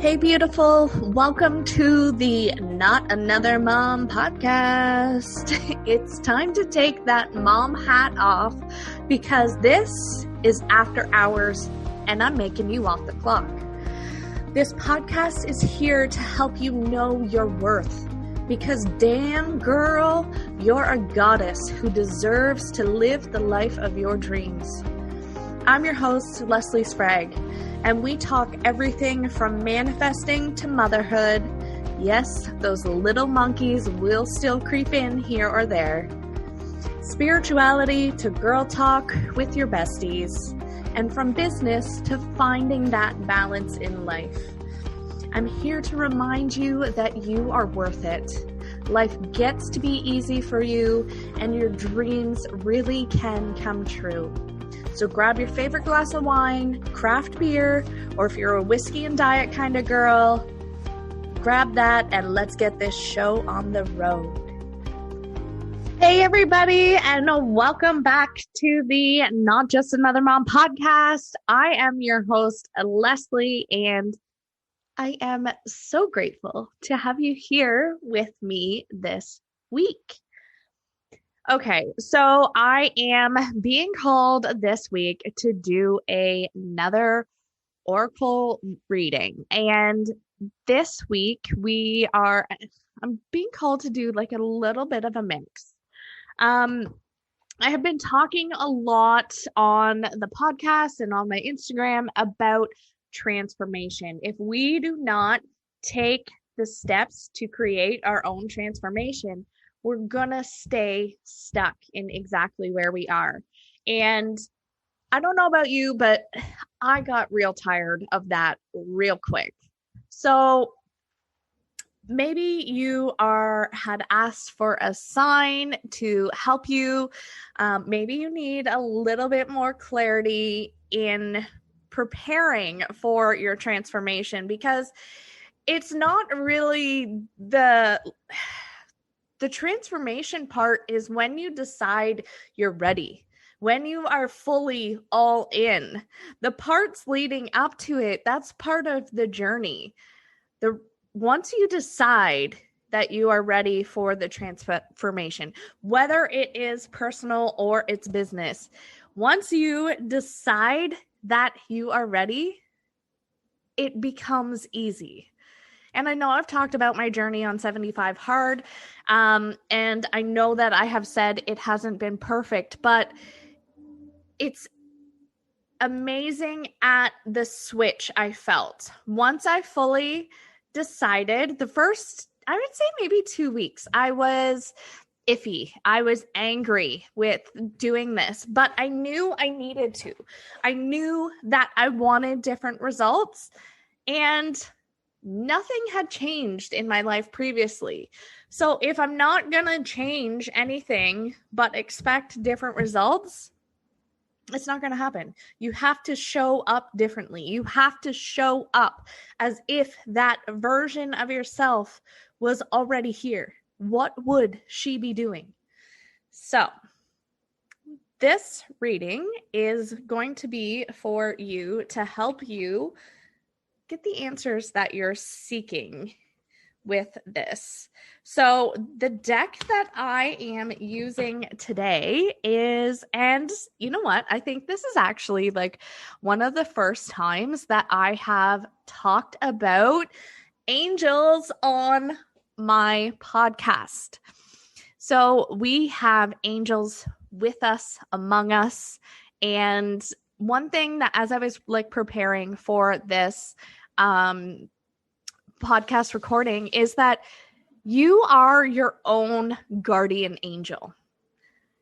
Hey, beautiful. Welcome to the Not Another Mom podcast. It's time to take that mom hat off because this is after hours and I'm making you off the clock. This podcast is here to help you know your worth because damn girl, you're a goddess who deserves to live the life of your dreams. I'm your host, Leslie Sprague, and we talk everything from manifesting to motherhood. Yes, those little monkeys will still creep in here or there. Spirituality to girl talk with your besties, and from business to finding that balance in life. I'm here to remind you that you are worth it. Life gets to be easy for you, and your dreams really can come true. So grab your favorite glass of wine, craft beer, or if you're a whiskey and diet kind of girl, grab that and let's get this show on the road. Hey everybody, and welcome back to the Not Just Another Mom podcast. I am your host, Leslie, and I am so grateful to have you here with me this week. Okay, so I am being called this week to do another oracle reading. And this week I'm being called to do like a little bit of a mix. I have been talking a lot on the podcast and on my Instagram about transformation. If we do not take the steps to create our own transformation, we're gonna stay stuck in exactly where we are. And I don't know about you, but I got real tired of that real quick. So maybe you had asked for a sign to help you. Maybe you need a little bit more clarity in preparing for your transformation, because it's not really the transformation part is when you decide you're ready, when you are fully all in. The parts leading up to it, that's part of the journey. Once you decide that you are ready for the transformation, whether it is personal or it's business, once you decide that you are ready, it becomes easy. And I know I've talked about my journey on 75 Hard, and I know that I have said it hasn't been perfect, but it's amazing at the switch I felt. Once I fully decided, the first, I would say maybe 2 weeks, I was iffy. I was angry with doing this, but I knew I needed to. I knew that I wanted different results, and nothing had changed in my life previously. So if I'm not going to change anything but expect different results, it's not going to happen. You have to show up differently. You have to show up as if that version of yourself was already here. What would she be doing? So this reading is going to be for you to help you get the answers that you're seeking with this. So the deck that I am using today is, and you know what? I think this is actually like one of the first times that I have talked about angels on my podcast. So we have angels with us, among us. And one thing that, as I was like preparing for this podcast recording, is that you are your own guardian angel.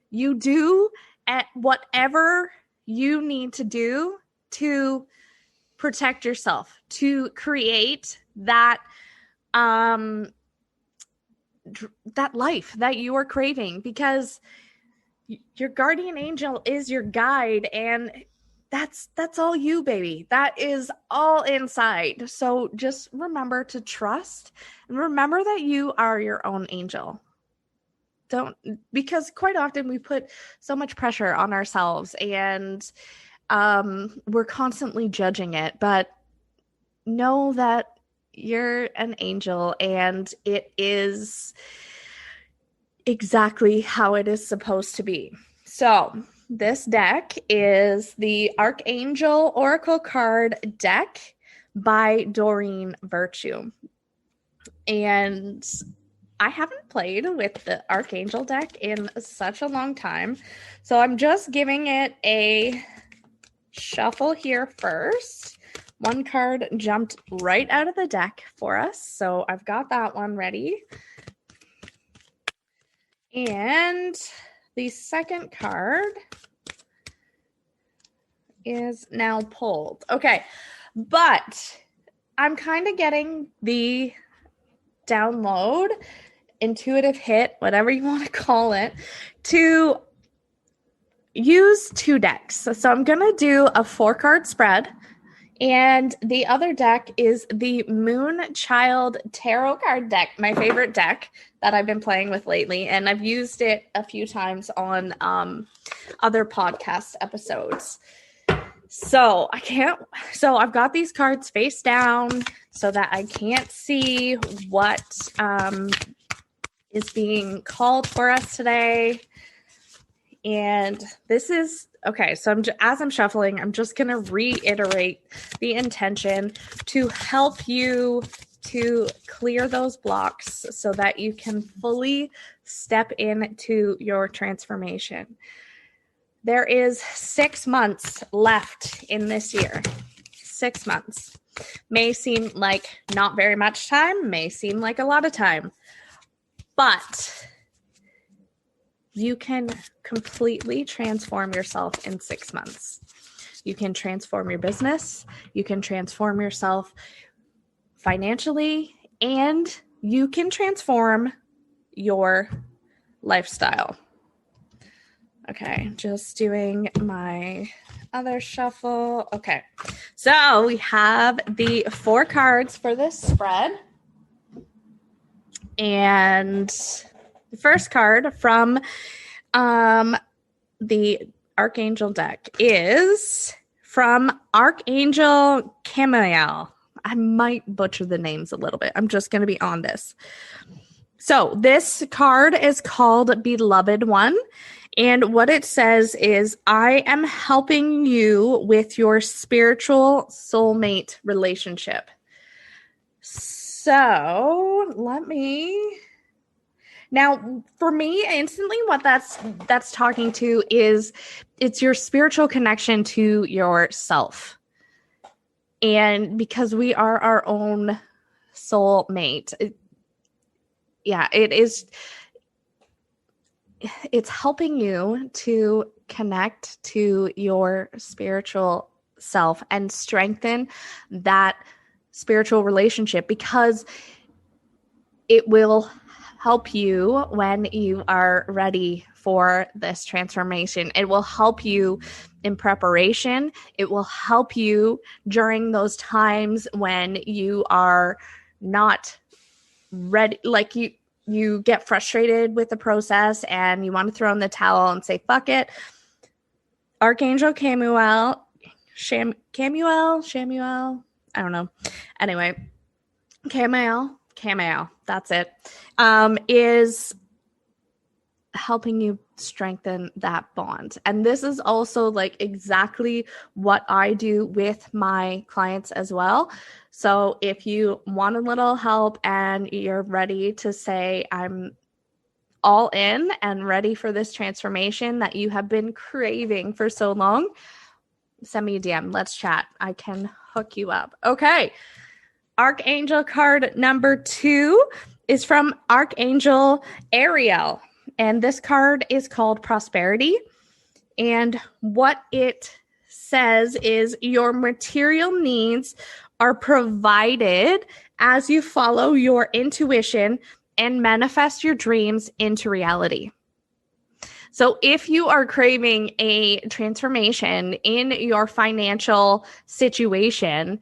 You do at whatever you need to do to protect yourself, to create that that life that you are craving, because your guardian angel is your guide, and that's all you, baby. That is all inside. So just remember to trust and remember that you are your own angel. Because quite often we put so much pressure on ourselves, and we're constantly judging it, but know that you're an angel, and it is exactly how it is supposed to be. So this deck is the Archangel Oracle card deck by Doreen Virtue. And I haven't played with the Archangel deck in such a long time. So I'm just giving it a shuffle here first. One card jumped right out of the deck for us. So I've got that one ready. And the second card is now pulled. Okay, but I'm kind of getting the download, intuitive hit, whatever you want to call it, to use two decks. So I'm going to do a 4-card spread. And the other deck is the Moonchild Tarot card deck, my favorite deck that I've been playing with lately. And I've used it a few times on other podcast episodes. So I've got these cards face down so that I can't see what is being called for us today. And this is, okay, so as I'm shuffling, I'm just going to reiterate the intention to help you to clear those blocks so that you can fully step into your transformation. There is 6 months left in this year. 6 months. May seem like not very much time, may seem like a lot of time, but you can completely transform yourself in 6 months. You can transform your business. You can transform yourself financially, and you can transform your lifestyle. Okay, just doing my other shuffle. Okay, so we have the 4 cards for this spread. And the first card from the Archangel deck is from Archangel Chamuel. I might butcher the names a little bit. I'm just going to be on this. So this card is called Beloved One. And what it says is, I am helping you with your spiritual soulmate relationship. So now, for me, instantly what that's talking to is it's your spiritual connection to yourself. And because we are our own soul mate, it's helping you to connect to your spiritual self and strengthen that spiritual relationship, because it will help you when you are ready for this transformation. It will help you in preparation. It will help you during those times when you are not ready, like you get frustrated with the process and you want to throw in the towel and say, fuck it. Archangel Chamuel, I don't know. Anyway, Chamuel, that's it, is helping you strengthen that bond. And this is also like exactly what I do with my clients as well. So if you want a little help and you're ready to say, I'm all in and ready for this transformation that you have been craving for so long, send me a DM. Let's chat. I can hook you up. Okay. Archangel card number 2 is from Archangel Ariel. And this card is called Prosperity. And what it says is, your material needs are provided as you follow your intuition and manifest your dreams into reality. So if you are craving a transformation in your financial situation,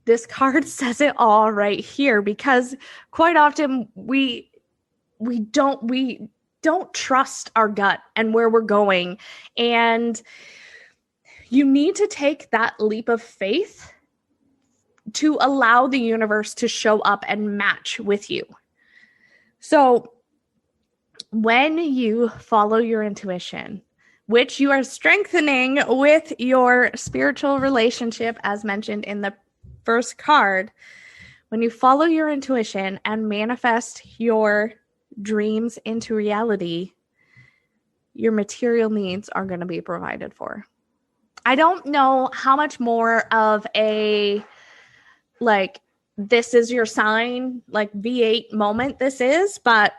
this card says it all right here, because quite often we don't trust our gut and where we're going. And you need to take that leap of faith to allow the universe to show up and match with you. So when you follow your intuition, which you are strengthening with your spiritual relationship, as mentioned in the first card, when you follow your intuition and manifest your dreams into reality, your material needs are going to be provided for. I don't know how much more of a, like, this is your sign, like V8 moment this is, but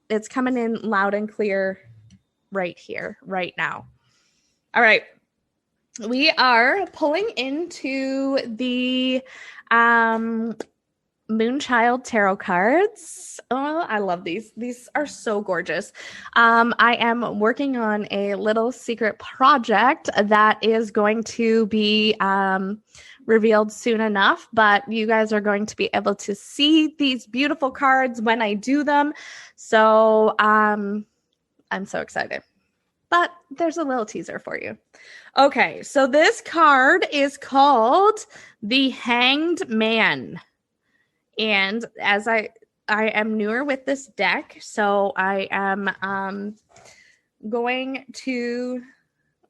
it's coming in loud and clear right here, right now. All right. We are pulling into the Moonchild tarot cards. Oh, I love these. These are so gorgeous. I am working on a little secret project that is going to be revealed soon enough, but you guys are going to be able to see these beautiful cards when I do them. So I'm so excited. But there's a little teaser for you. Okay, so this card is called the Hanged Man. And as I am newer with this deck, so I am going to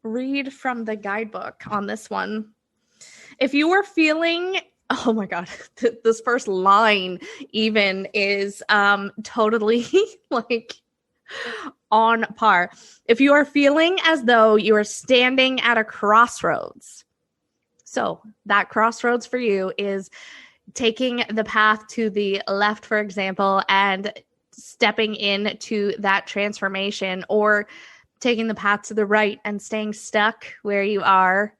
read from the guidebook on this one. If you were feeling, oh my God, this first line even is totally like on par. If you are feeling as though you are standing at a crossroads, so that crossroads for you is taking the path to the left, for example, and stepping into that transformation, or taking the path to the right and staying stuck where you are.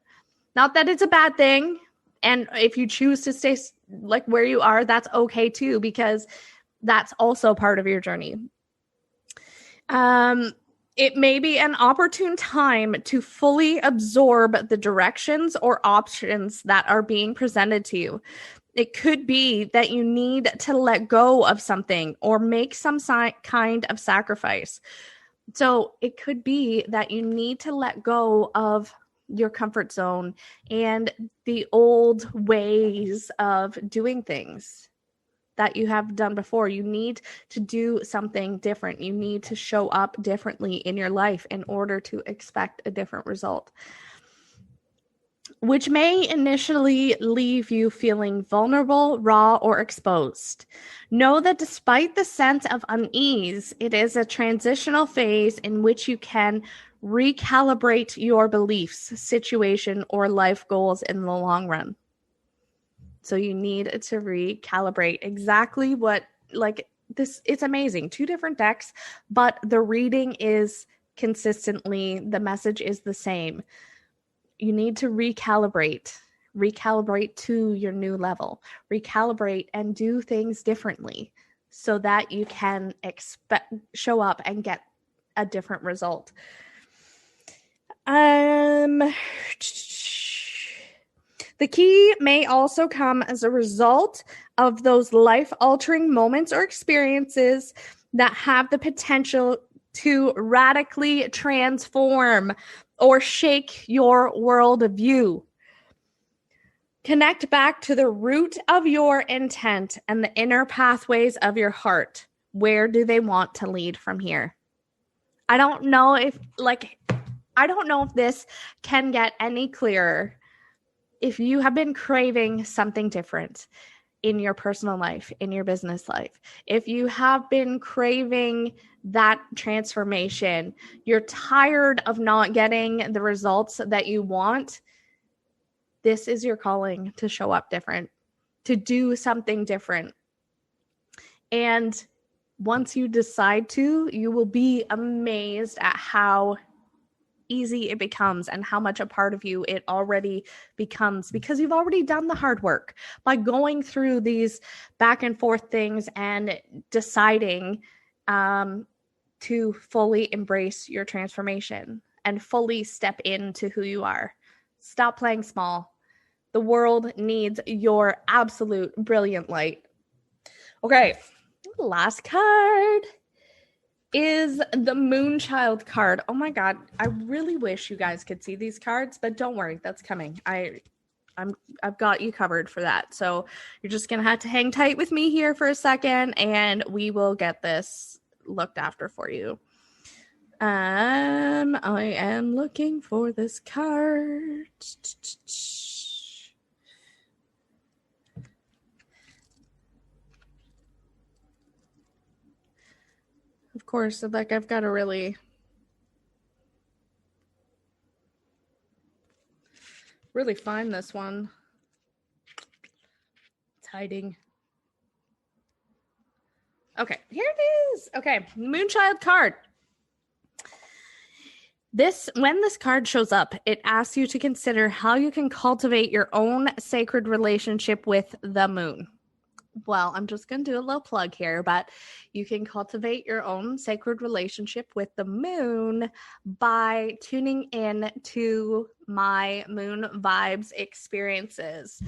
Not that it's a bad thing. And if you choose to stay like where you are, that's okay too, because that's also part of your journey. It may be an opportune time to fully absorb the directions or options that are being presented to you. It could be that you need to let go of something or make some kind of sacrifice. So it could be that you need to let go of your comfort zone and the old ways of doing things that you have done before. You need to do something different. You need to show up differently in your life in order to expect a different result, which may initially leave you feeling vulnerable, raw, or exposed. Know that despite the sense of unease, it is a transitional phase in which you can recalibrate your beliefs, situation, or life goals in the long run. So you need to recalibrate exactly what, like this, it's amazing. 2 different decks, but the reading is consistently, the message is the same. You need to recalibrate to your new level, recalibrate and do things differently so that you can show up and get a different result. The key may also come as a result of those life-altering moments or experiences that have the potential to radically transform or shake your worldview. Connect back to the root of your intent and the inner pathways of your heart. Where do they want to lead from here? I don't know if this can get any clearer. If you have been craving something different in your personal life, in your business life, if you have been craving that transformation, you're tired of not getting the results that you want, this is your calling to show up different, to do something different. And once you decide to, you will be amazed at how easy it becomes and how much a part of you it already becomes, because you've already done the hard work by going through these back and forth things and deciding to fully embrace your transformation and fully step into who you are. Stop playing small. The world needs your absolute brilliant light. Okay, last card is the Moonchild card. Oh my God, I really wish you guys could see these cards, but don't worry, that's coming. I I've got you covered for that. So you're just gonna have to hang tight with me here for a second, and we will get this looked after for you. I am looking for this card. Of course, like I've got to really find this one. It's hiding. Okay, here it is. Okay, Moonchild card. When this card shows up, it asks you to consider how you can cultivate your own sacred relationship with the moon. Well, I'm just going to do a little plug here, but you can cultivate your own sacred relationship with the moon by tuning in to my Moon Vibes experiences.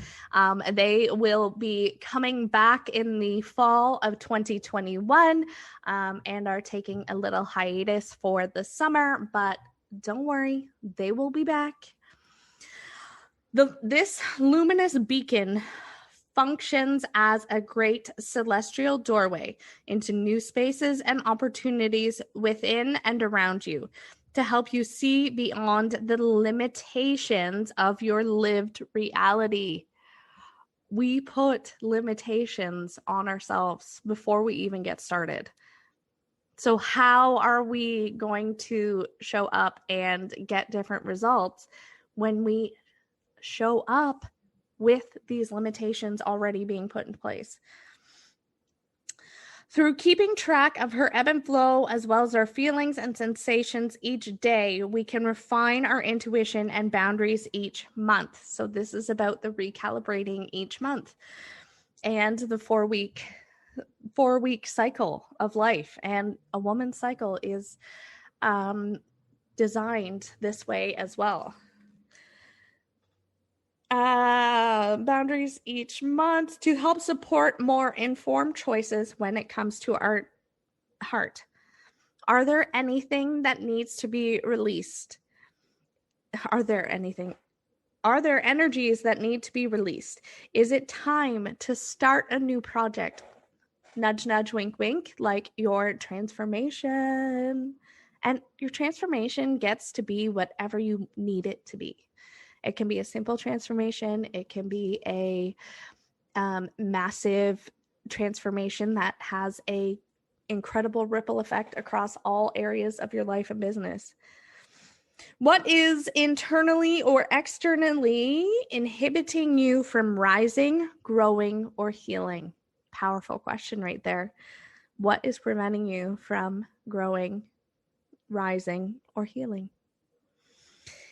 They will be coming back in the fall of 2021 and are taking a little hiatus for the summer, but don't worry, they will be back. This luminous beacon functions as a great celestial doorway into new spaces and opportunities within and around you to help you see beyond the limitations of your lived reality. We put limitations on ourselves before we even get started. So how are we going to show up and get different results when we show up with these limitations already being put in place? Through keeping track of her ebb and flow, as well as our feelings and sensations each day, we can refine our intuition and boundaries each month. So this is about the recalibrating each month and the 4-week cycle of life. And a woman's cycle is designed this way as well. Boundaries each month to help support more informed choices when it comes to our heart. Are there anything that needs to be released? Are there energies that need to be released? Is it time to start a new project? Nudge, nudge, wink, wink, like your transformation. And your transformation gets to be whatever you need it to be. It can be a simple transformation. It can be a massive transformation that has a incredible ripple effect across all areas of your life and business. What is internally or externally inhibiting you from rising, growing, or healing? Powerful question right there. What is preventing you from growing, rising, or healing?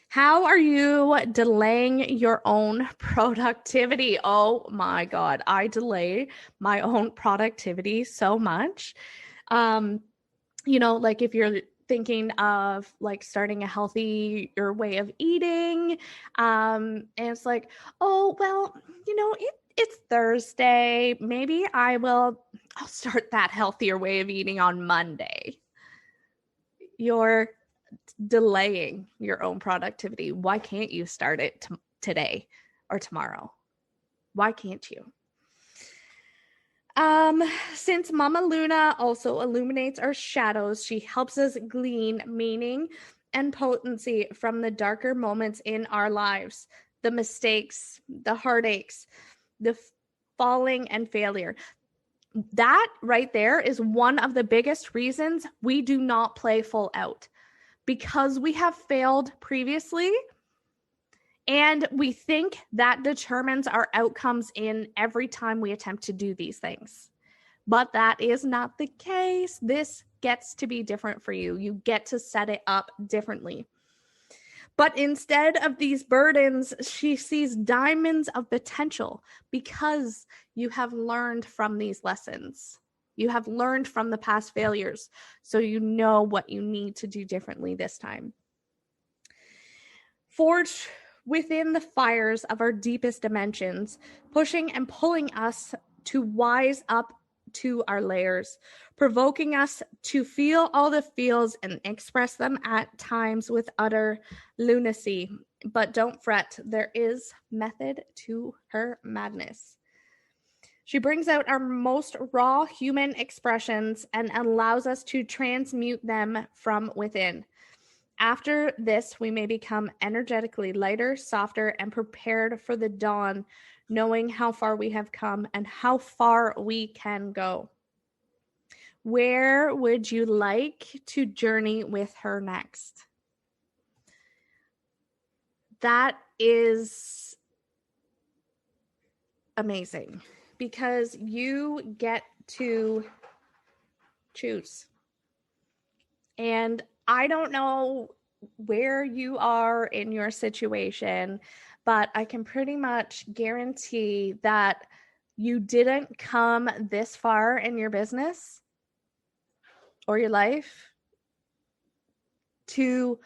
How are you delaying your own productivity? Oh my God, I delay my own productivity so much. Like if you're thinking of like starting a healthier way of eating, and it's like, oh, well, it's Thursday. Maybe I'll start that healthier way of eating on Monday. You're delaying your own productivity. Why can't you start it today or tomorrow? Why can't you? Since Mama Luna also illuminates our shadows, she helps us glean meaning and potency from the darker moments in our lives, the mistakes, the heartaches, the falling and failure. That right there is one of the biggest reasons we do not play full out. Because we have failed previously, and we think that determines our outcomes in every time we attempt to do these things. But that is not the case. This gets to be different for you. You get to set it up differently. But instead of these burdens, she sees diamonds of potential because you have learned from these lessons. You have learned from the past failures, so you know what you need to do differently this time. Forge within the fires of our deepest dimensions, pushing and pulling us to wise up to our layers, provoking us to feel all the feels and express them at times with utter lunacy. But don't fret, there is method to her madness. She brings out our most raw human expressions and allows us to transmute them from within. After this, we may become energetically lighter, softer, and prepared for the dawn, knowing how far we have come and how far we can go. Where would you like to journey with her next? That is amazing because you get to choose. And I don't know where you are in your situation, but I can pretty much guarantee that you didn't come this far in your business or your life to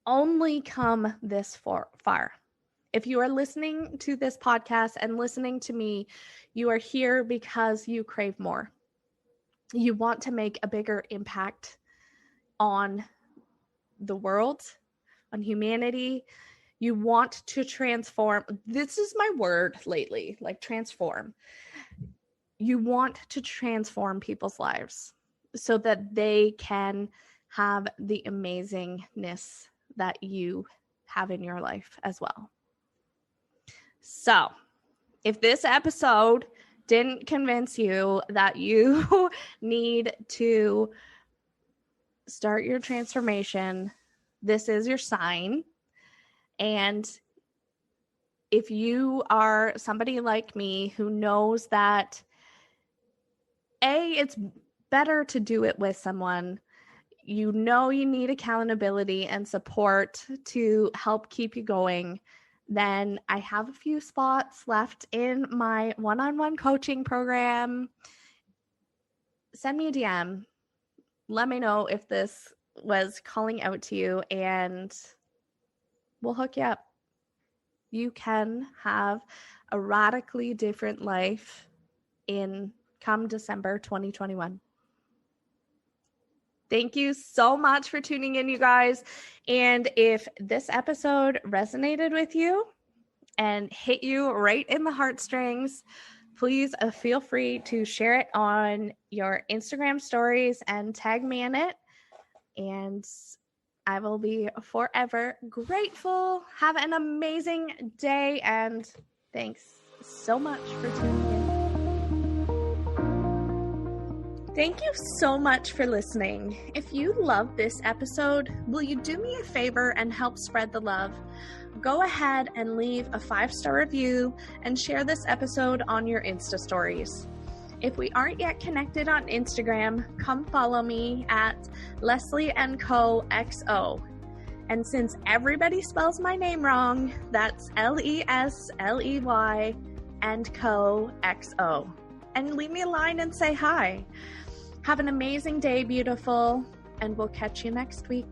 only come this far. If you are listening to this podcast and listening to me, you are here because you crave more. You want to make a bigger impact on the world, on humanity. You want to transform. This is my word lately, like transform. You want to transform people's lives so that they can have the amazingness that you have in your life as well. So, if this episode didn't convince you that you need to start your transformation, this is your sign. And if you are somebody like me who knows that, it's better to do it with someone, you know you need accountability and support to help keep you going, then I have a few spots left in my one-on-one coaching program. Send me a DM. Let me know if this was calling out to you and we'll hook you up. You can have a radically different life come December 2021. Thank you so much for tuning in, you guys. And if this episode resonated with you and hit you right in the heartstrings, please feel free to share it on your Instagram stories and tag me in it. And I will be forever grateful. Have an amazing day, and thanks so much for tuning in. Thank you so much for listening. If you loved this episode, will you do me a favor and help spread the love? Go ahead and leave a 5-star review and share this episode on your Insta stories. If we aren't yet connected on Instagram, come follow me at Leslie & Co XO. And since everybody spells my name wrong, that's Lesley & Co XO. And leave me a line and say hi. Have an amazing day, beautiful, and we'll catch you next week.